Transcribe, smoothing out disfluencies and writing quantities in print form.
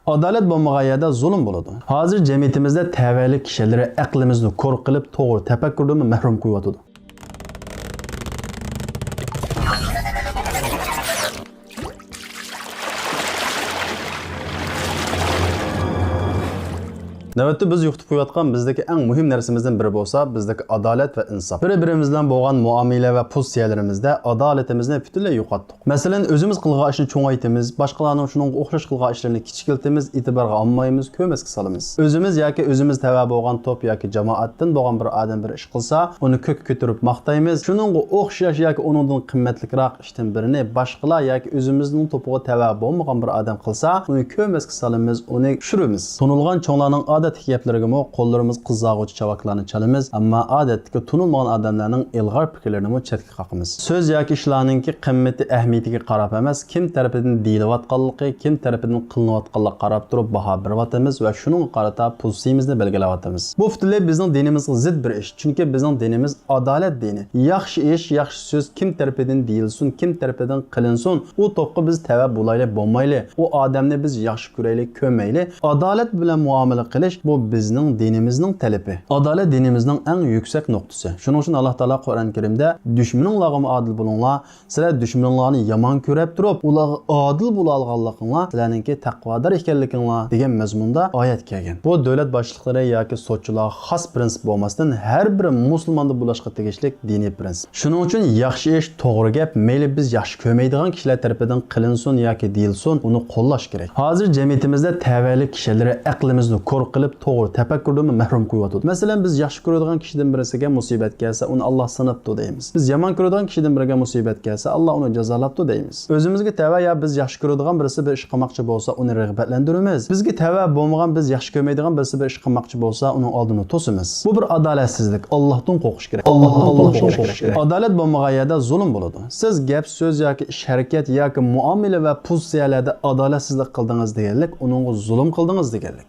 Adalet bo'lmagan yerda zulm bo'ladi. Hozir jamiyatimizda tavalli kishilar aqlimizni ko'r qilib, to'g'ri tafakkurdan mahrum qo'yotdi. Navbatda biz yo'qitib qo'yayotgan bizdagi eng muhim narsamizdan biri bo'lsa, bizdagi adolat va insof. Bir-birimiz bilan bo'lgan muomala va pozitsiyalarimizda adolatimizni butunlay yo'qotdik. Masalan, o'zimiz qilgan ishni cho'ngaytimiz, boshqalarning shuningga o'xshash qilgan ishlarini kichikiltimiz, e'tiborga olmaymiz, ko'masga solamiz. O'zimiz yoki o'zimiz tava bo'lgan to'p yoki jamoatdan bo'lgan bir odam bir ish qilsa, uni ko'k ko'tarib maqtaymiz. Shuningga o'xshash yoki uningdan qimmatliroq ishdan birini boshqalar yoki o'zimizning to'piga tava bo'lmagan bir odam qilsa, uni ko'masga solamiz, uni tushiramiz. Tunilgan cho'nglarning odatdagi gaplarga qo'llarimiz qizzag'uvchi chavaklarni chalamiz, ammo odatdagi tunilmagan odamlarning ilg'or fikrlarini chetga qoqamiz. So'z yoki ishlarningki qimmati ahamiyatiga qarab emas, kim tarafidan deyilayotganligi, kim tarafidan qilinayotganligiga qarab turib baho beryapmiz va shuningga qarata pozitsiyamizni belgilayapmiz. Bu butunlay bizning dinimizga zid bir ish, chunki bizning dinimiz adolat dini. Yaxshi ish, yaxshi so'z kim tarafidan deyilsin, kim tarafidan qilinsin, u to'qqa biz tava bo'laylik, bo'lmaylik. U odamni biz yaxshi ko'raylik, ko'maylik. Adolat bilan muomala qilish bu bizning dinimizning talabi. Adolat dinimizning eng yuksak nuqtasi. Shuning uchun Alloh taolo Qur'on Karimda dushmaninglarga adil bo'linglar, sizlar dushmanlarni yomon ko'rib turib, ularga adil bo'la olganliginglar sizlarningki taqvodor ekanliginglar degan mazmunda oyat kelgan. Bu davlat boshliqlari yoki sotchilar xos prinsip bo'lmasdan har bir musulmonda bo'lishga tegishli diniy prinsip. Shuning uchun yaxshi ish, to'g'ri gap, mayli biz yaxshi ko'maydigan kishilar tarafidan qilinsin yoki deyilsin, uni qo'llash kerak. Hozir jamiyatimizda tavalli kishilar aqlimizni ko'r qilib, to'g'ri tafakkurdan mahrum qo'yotdi. Masalan, biz yaxshi ko'radigan kishidan birisiga musibat kelsa, uni Alloh sinabdi deymiz. Biz yomon ko'radigan kishidan biriga musibat kelsa, Alloh uni jazolabdi deymiz. O'zimizga tava ya biz yaxshi ko'radigan birisi bir ish qilmoqchi bo'lsa, uni rag'batlantiramiz. Bizga tava bo'lmagan, biz yaxshi ko'rmaydigan birisi bir ish qilmoqchi bo'lsa, uning oldini to'samiz. Bu bir adolatsizlik. Allohdan qo'rqish kerak. Allohdan qo'rqish kerak. Adolat bo'lmagan yerda zulm bo'ladi. Siz gap, so'z yoki ish harakat yoki muomala va pozitsiyalarda adolatsizlik qildingiz deganlik, uningga zulm qildingiz deganlik.